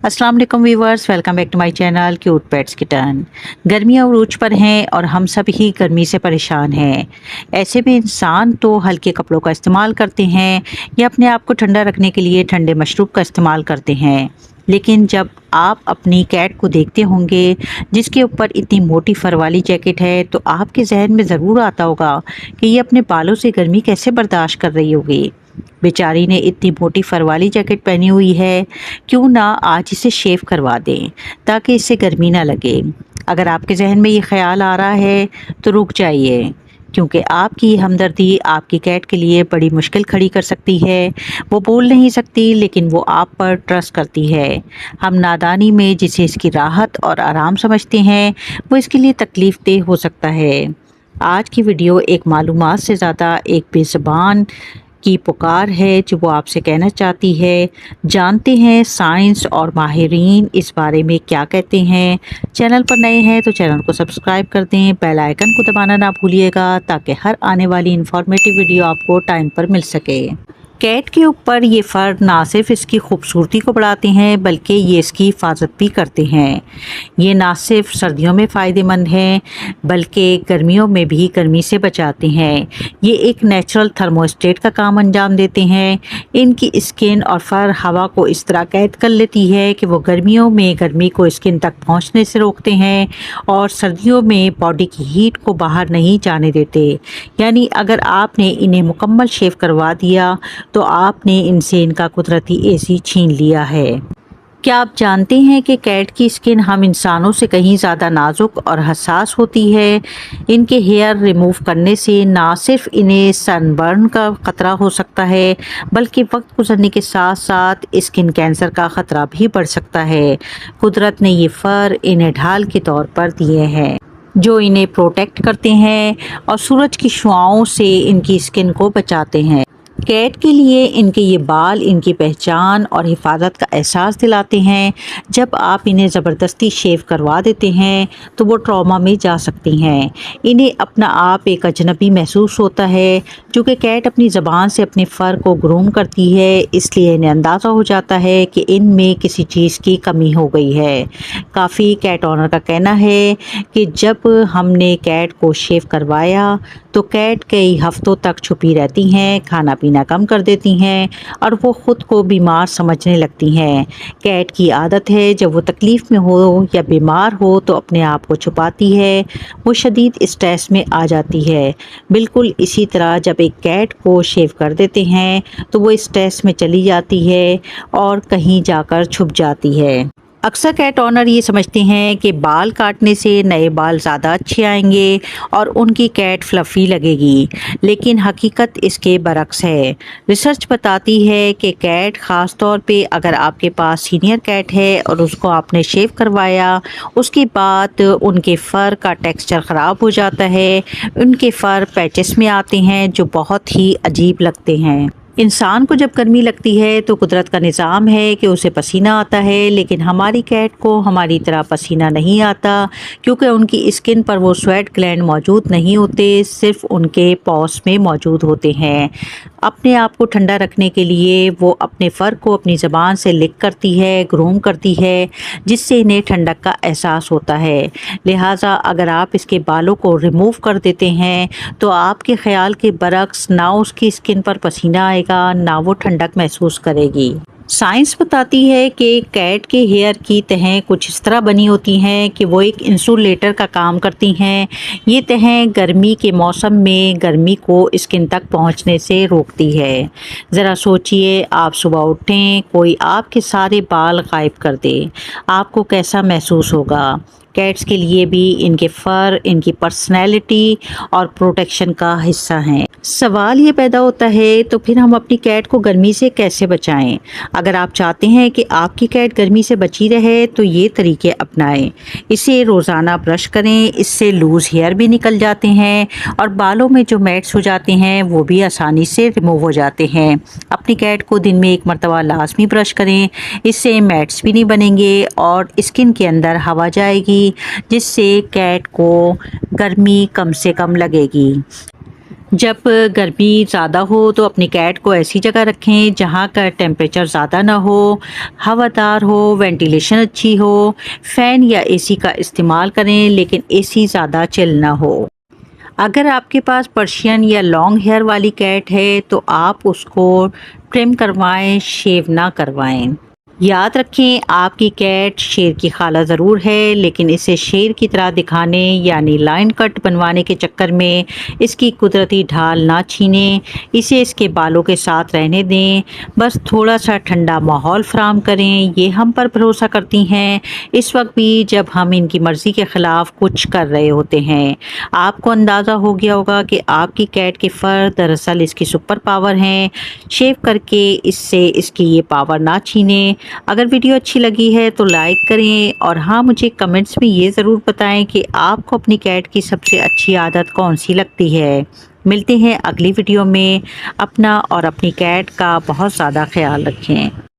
अस्सलाम वालेकुम viewers, welcome back to my channel cute pets kitten. गर्मियाँ उरूज पर हैं और हम सब ही गर्मी से परेशान हैं। ऐसे में इंसान तो हल्के कपड़ों का इस्तेमाल करते हैं या अपने आप को ठंडा रखने के लिए ठंडे मशरूब का इस्तेमाल करते हैं। लेकिन जब आप अपनी कैट को देखते होंगे जिसके ऊपर इतनी मोटी फर वाली जैकेट है, तो आपके जहन में ज़रूर आता होगा कि ये अपने बालों से गर्मी कैसे बर्दाश्त कर रही होगी। बेचारी ने इतनी मोटी फर वाली जैकेट पहनी हुई है, क्यों ना आज इसे शेव करवा दें ताकि इससे गर्मी ना लगे। अगर आपके जहन में ये ख्याल आ रहा है तो रुक जाइए, क्योंकि आपकी हमदर्दी आपकी कैट के लिए बड़ी मुश्किल खड़ी कर सकती है। वो बोल नहीं सकती, लेकिन वो आप पर ट्रस्ट करती है। हम नादानी में जिसे इसकी राहत और आराम समझते हैं, वो इसके लिए तकलीफ़देह हो सकता है। आज की वीडियो एक मालूमात से ज़्यादा एक बेज़ुबान की पुकार है जो वो आपसे कहना चाहती है। जानते हैं साइंस और माहिरीन इस बारे में क्या कहते हैं। चैनल पर नए हैं तो चैनल को सब्सक्राइब कर दें, बेल आइकन को दबाना ना भूलिएगा ताकि हर आने वाली इंफॉर्मेटिव वीडियो आपको टाइम पर मिल सके। कैट के ऊपर ये फ़र ना सिर्फ इसकी खूबसूरती को बढ़ाते हैं, बल्कि ये इसकी हिफाजत भी करते हैं। ये ना सिर्फ सर्दियों में फ़ायदेमंद हैं, बल्कि गर्मियों में भी गर्मी से बचाते हैं। ये एक नेचुरल थर्मोस्टेट का काम अंजाम देते हैं। इनकी स्किन और फ़र हवा को इस तरह कैद कर लेती है कि वो गर्मियों में गर्मी को स्किन तक पहुंचने से रोकते हैं और सर्दियों में बॉडी की हीट को बाहर नहीं जाने देते। यानी अगर आपने इन्हें मुकम्मल शेव करवा दिया तो आपने इनसे इनका कुदरती एसी छीन लिया है। क्या आप जानते हैं कि कैट की स्किन हम इंसानों से कहीं ज़्यादा नाजुक और हसास होती है। इनके हेयर रिमूव करने से ना सिर्फ इन्हें सनबर्न का ख़तरा हो सकता है, बल्कि वक्त गुजरने के साथ साथ स्किन कैंसर का ख़तरा भी बढ़ सकता है। कुदरत ने ये फ़र इन्हें ढाल के तौर पर दिए हैं जो इन्हें प्रोटेक्ट करते हैं और सूरज की शुआओं से इनकी स्किन को बचाते हैं। कैट के लिए इनके ये बाल इनकी पहचान और हिफाजत का एहसास दिलाते हैं। जब आप इन्हें ज़बरदस्ती शेव करवा देते हैं तो वो ट्रॉमा में जा सकती हैं। इन्हें अपना आप एक अजनबी महसूस होता है। चूँकि कैट अपनी ज़बान से अपने फ़र को ग्रूम करती है, इसलिए इन्हें अंदाज़ा हो जाता है कि इनमें किसी चीज़ की कमी हो गई है। काफ़ी कैट ऑनर का कहना है कि जब हमने कैट को शेव करवाया तो कैट कई हफ्तों तक छुपी रहती हैं, खाना पीना कम कर देती हैं और वो ख़ुद को बीमार समझने लगती हैं। कैट की आदत है जब वो तकलीफ़ में हो या बीमार हो तो अपने आप को छुपाती है। वो शदीद स्ट्रेस में आ जाती है। बिल्कुल इसी तरह जब एक कैट को शेव कर देते हैं तो वो स्ट्रेस में चली जाती है और कहीं जाकर छुप जाती है। अक्सर कैट ऑनर ये समझते हैं कि बाल काटने से नए बाल ज़्यादा अच्छे आएंगे और उनकी कैट फ्लफ़ी लगेगी, लेकिन हकीकत इसके बरक्स है। रिसर्च बताती है कि कैट ख़ास तौर पे अगर आपके पास सीनियर कैट है और उसको आपने शेव करवाया, उसके बाद उनके फ़र का टेक्सचर ख़राब हो जाता है। उनके फ़र पैचेस में आते हैं जो बहुत ही अजीब लगते हैं। इंसान को जब गर्मी लगती है तो कुदरत का निज़ाम है कि उसे पसीना आता है, लेकिन हमारी कैट को हमारी तरह पसीना नहीं आता, क्योंकि उनकी स्किन पर वो स्वेट ग्लैंड मौजूद नहीं होते, सिर्फ उनके पॉस में मौजूद होते हैं। अपने आप को ठंडा रखने के लिए वो अपने फ़र को अपनी ज़बान से लिक करती है, ग्रूम करती है, जिससे इन्हें ठंडक का एहसास होता है। लिहाजा अगर आप इसके बालों को रिमूव कर देते हैं तो आपके ख्याल के बरक्स ना उसकी स्किन पर पसीना आएगा, ना वो ठंडक महसूस करेगी। साइंस बताती है कि कैट के हेयर की तहें कुछ इस तरह बनी होती हैं कि वो एक इंसुलेटर का काम करती हैं। ये तहें गर्मी के मौसम में गर्मी को स्किन तक पहुंचने से रोकती है। ज़रा सोचिए, आप सुबह उठें, कोई आपके सारे बाल गायब कर दे, आपको कैसा महसूस होगा। कैट्स के लिए भी इनके फ़र इनकी पर्सनैलिटी और प्रोटेक्शन का हिस्सा हैं। सवाल ये पैदा होता है, तो फिर हम अपनी कैट को गर्मी से कैसे बचाएं? अगर आप चाहते हैं कि आपकी कैट गर्मी से बची रहे तो ये तरीके अपनाएं। इसे रोज़ाना ब्रश करें, इससे लूज़ हेयर भी निकल जाते हैं और बालों में जो मैट्स हो जाते हैं वो भी आसानी से रिमूव हो जाते हैं। अपनी कैट को दिन में एक मरतबा लाजमी ब्रश करें, इससे मैट्स भी नहीं बनेंगे और स्किन के अंदर हवा जाएगी, जिससे कैट को गर्मी कम से कम लगेगी। जब गर्मी ज़्यादा हो तो अपनी कैट को ऐसी जगह रखें जहाँ का टेम्परेचर ज़्यादा ना हो, हवादार हो, वेंटिलेशन अच्छी हो। फ़ैन या एसी का इस्तेमाल करें लेकिन एसी ज़्यादा चिल ना हो। अगर आपके पास पर्शियन या लॉन्ग हेयर वाली कैट है तो आप उसको ट्रिम करवाएं, शेव ना करवाएं। याद रखें, आपकी कैट शेर की खाला ज़रूर है लेकिन इसे शेर की तरह दिखाने यानी लाइन कट बनवाने के चक्कर में इसकी कुदरती ढाल ना छीनें। इसे इसके बालों के साथ रहने दें, बस थोड़ा सा ठंडा माहौल फराहम करें। ये हम पर भरोसा करती हैं इस वक्त भी जब हम इनकी मर्ज़ी के ख़िलाफ़ कुछ कर रहे होते हैं। आपको अंदाज़ा हो गया होगा कि आपकी कैट के फ़र दरअसल इसकी सुपर पावर हैं। शेव करके इससे इसकी ये पावर ना छीनें। अगर वीडियो अच्छी लगी है तो लाइक करें और हाँ, मुझे कमेंट्स में ये ज़रूर बताएं कि आपको अपनी कैट की सबसे अच्छी आदत कौन सी लगती है। मिलते हैं अगली वीडियो में। अपना और अपनी कैट का बहुत ज़्यादा ख्याल रखें।